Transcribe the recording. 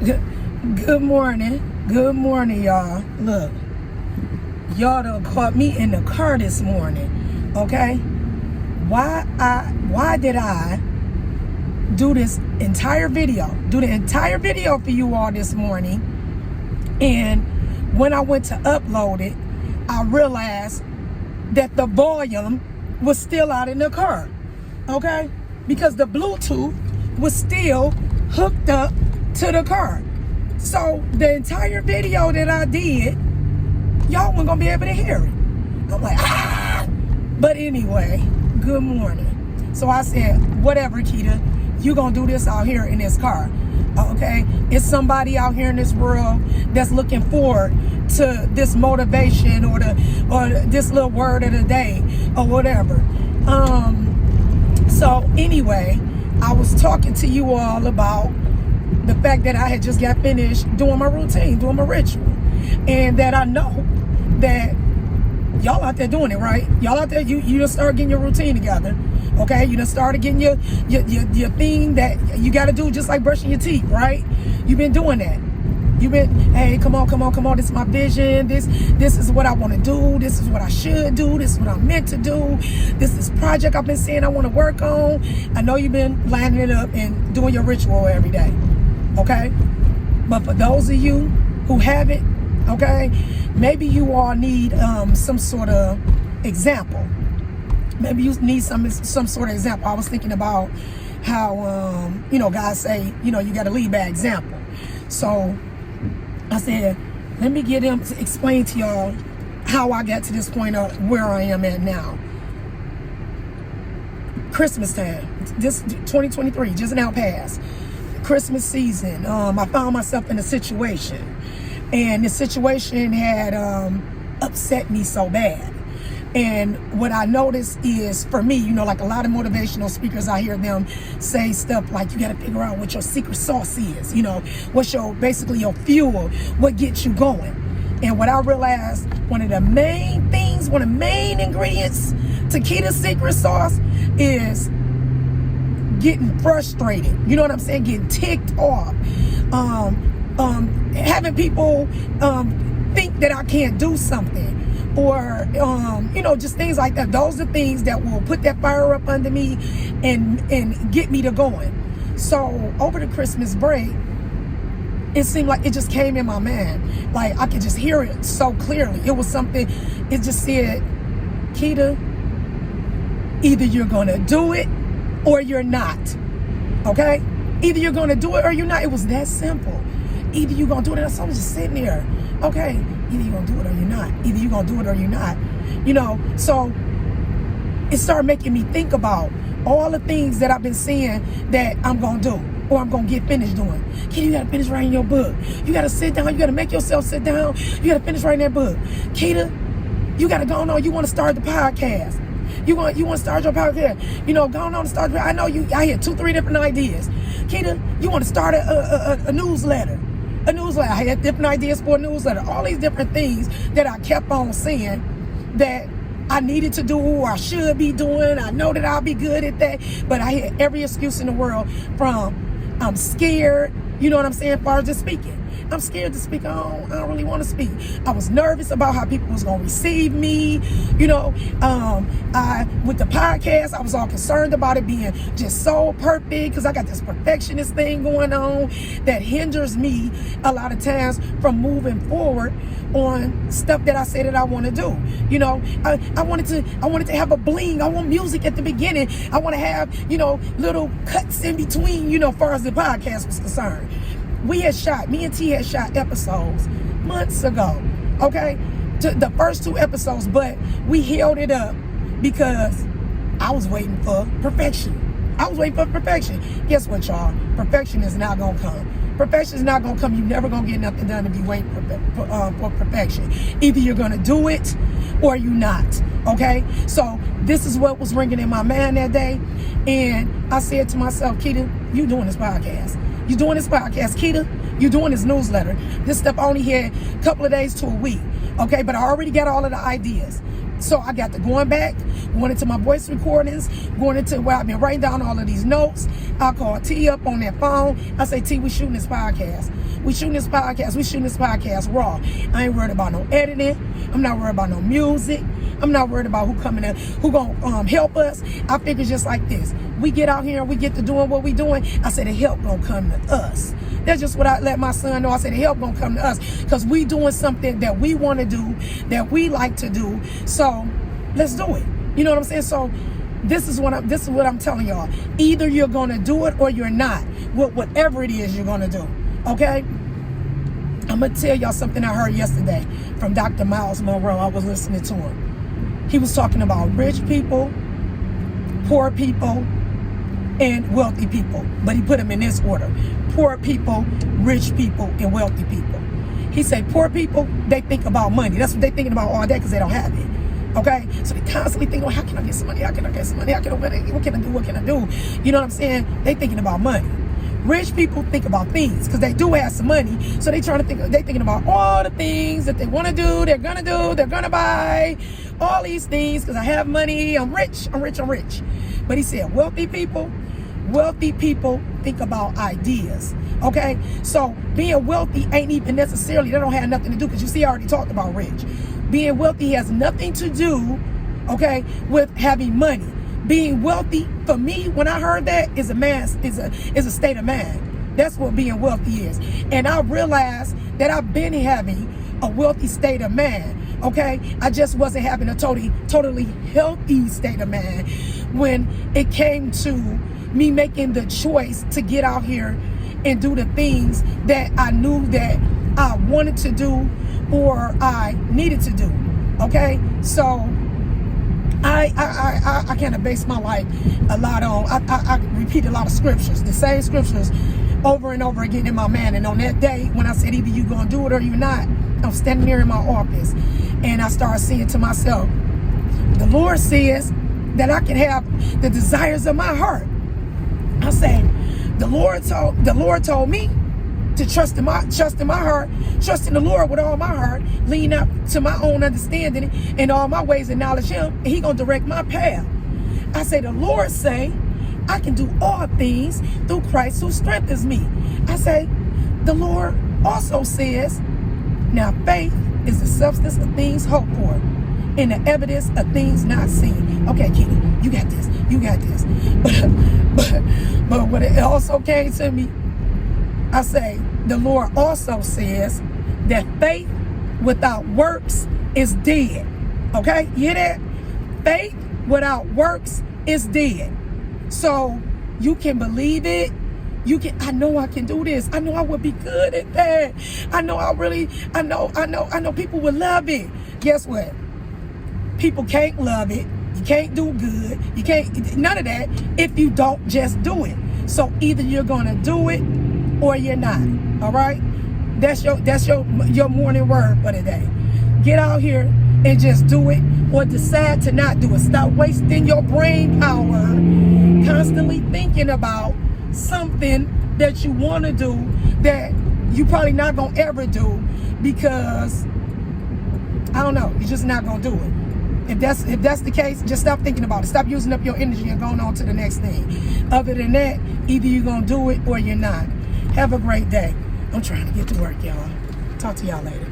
Good morning. Good morning, y'all. Look, y'all done caught me in the car this morning. Okay? Why did I do this entire video? Do the entire video for you all this morning. And when I went to upload it, I realized that the volume was still out in the car. Okay? Because the Bluetooth was still hooked up to the car. So the entire video that I did, y'all weren't gonna be able to hear it. I'm like, ah! But anyway, good morning. So I said, whatever, Keita, you gonna do this out here in this car. Okay? It's somebody out here in this world that's looking forward to this motivation or this little word of the day or whatever. So anyway, I was talking to you all about the fact that I had just got finished doing my routine, doing my ritual. And that I know that y'all out there doing it, right? Y'all out there, you just start getting your routine together. Okay? You done started getting your thing that you got to do, just like brushing your teeth, right? You've been doing that. You've been, hey, come on. This is my vision. This is what I want to do. This is what I should do. This is what I'm meant to do. This is project I've been saying I want to work on. I know you've been lining it up and doing your ritual every day. Okay? But for those of you who haven't, okay, maybe you all need some sort of example. Maybe you need some sort of example. I was thinking about how, guys say, you got to lead by example. So I said, let me get him to explain to y'all how I got to this point of where I am at now. Christmas time, this 2023, just now passed. Christmas season, I found myself in a situation, and the situation had upset me so bad. And what I noticed is, for me, like a lot of motivational speakers, I hear them say stuff like, you got to figure out what your secret sauce is, what's basically your fuel, what gets you going. And what I realized, one of the main ingredients to Keita's secret sauce is getting frustrated. You know what I'm saying? Getting ticked off. Having people think that I can't do something. Or, just things like that. Those are things that will put that fire up under me and get me to going. So over the Christmas break, it seemed like it just came in my mind. Like I could just hear it so clearly. It was something, it just said, Keita, either you're going to do it or you're not. Okay? Either you're going to do it or you're not. It was that simple. Either you're going to do it, and so I was just sitting there. Okay, either you're going to do it or you're not. Either you're going to do it or you're not. So it started making me think about all the things that I've been saying that I'm going to do or I'm going to get finished doing. Keita, you got to finish writing your book. You got to sit down. You got to make yourself sit down. You got to finish writing that book. Keita, you got to go on. You want to start the podcast. You want to start your podcast. Go on and start. I know I hear 2-3 different ideas. Keita, you want to start a newsletter. I had different ideas for a newsletter. All these different things that I kept on saying that I needed to do or I should be doing. I know that I'll be good at that. But I had every excuse in the world from I'm scared, you know what I'm saying, as far as just speaking. I'm scared to speak. I don't really want to speak. I was nervous about how people was going to receive me. With the podcast, I was all concerned about it being just so perfect because I got this perfectionist thing going on that hinders me a lot of times from moving forward on stuff that I say that I want to do. I wanted to have a bling. I want music at the beginning. I want to have, little cuts in between, as far as the podcast was concerned. Me and T had shot episodes months ago, okay? The first 2 episodes, but we held it up because I was waiting for perfection. Guess what, y'all? Perfection is not going to come. Perfection is not going to come. You're never going to get nothing done if you wait for perfection. Either you're going to do it or you're not, okay? So this is what was ringing in my mind that day. And I said to myself, Keita, you doing this podcast. You doing this podcast, Keita. You doing this newsletter. This stuff only had a couple of days to a week, okay? But I already got all of the ideas. So I got to going back, going into my voice recordings, going into where I've been writing down all of these notes. I call T up on that phone. I say, T, we shooting this podcast. We shooting this podcast raw. I ain't worried about no editing. I'm not worried about no music. I'm not worried about who coming in, who gonna help us. I figure just like this. We get out here and we get to doing what we doing. I said the help gonna come to us. That's just what I let my son know. I said the help gonna come to us because we doing something that we want to do, that we like to do. So let's do it. You know what I'm saying? So this is what I'm telling y'all. Either you're gonna do it or you're not. With whatever it is you're gonna do. Okay? I'm gonna tell y'all something I heard yesterday from Dr. Miles Monroe. I was listening to him. He was talking about rich people, poor people, and wealthy people. But he put them in this order. Poor people, rich people, and wealthy people. He said poor people, they think about money. That's what they're thinking about all day because they don't have it. Okay? So they constantly think, oh, how can I get some money? How can I get some money? What can I do? What can I do? You know what I'm saying? They thinking about money. Rich people think about things because they do have some money. So they thinking about all the things that they want to do, they're going to buy, all these things because I have money, I'm rich. But he said wealthy people think about ideas. Okay? So being wealthy ain't even necessarily, they don't have nothing to do because you see I already talked about rich. Being wealthy has nothing to do, okay, with having money. Being wealthy, for me, when I heard that, is a state of mind. That's what being wealthy is. And I realized that I've been having a wealthy state of mind. Okay? I just wasn't having a totally healthy state of mind when it came to me making the choice to get out here and do the things that I knew that I wanted to do or I needed to do. Okay? So I kind of base my life a lot on, I repeat a lot of scriptures, the same scriptures over and over again in my mind. And on that day, when I said either you gonna do it or you're not, I'm standing there in my office and I started saying to myself, the Lord says that I can have the desires of my heart. I say, the Lord told me to trust in my heart, trust in the Lord with all my heart, lean up to my own understanding and all my ways acknowledge him, and he gonna direct my path. I say, the Lord say, I can do all things through Christ who strengthens me. I say, the Lord also says, now faith is the substance of things hoped for and the evidence of things not seen. Okay, Kitty, you got this. But when it also came to me, I say, the Lord also says that faith without works is dead. Okay? You hear that? Faith without works is dead. So you can believe it. I know I can do this. I know I would be good at that. I know people would love it. Guess what? People can't love it. You can't do good. You can't, none of that if you don't just do it. So either you're gonna do it or you're not. All right? That's your morning word for today. Get out here and just do it or decide to not do it. Stop wasting your brain power constantly thinking about something that you want to do that you probably not gonna ever do because I don't know, you're just not gonna do it. If that's the case, just stop thinking about it. Stop using up your energy and going on to the next thing. Other than that, either you're gonna do it or you're not. Have a great day. I'm trying to get to work, y'all. Talk to y'all later.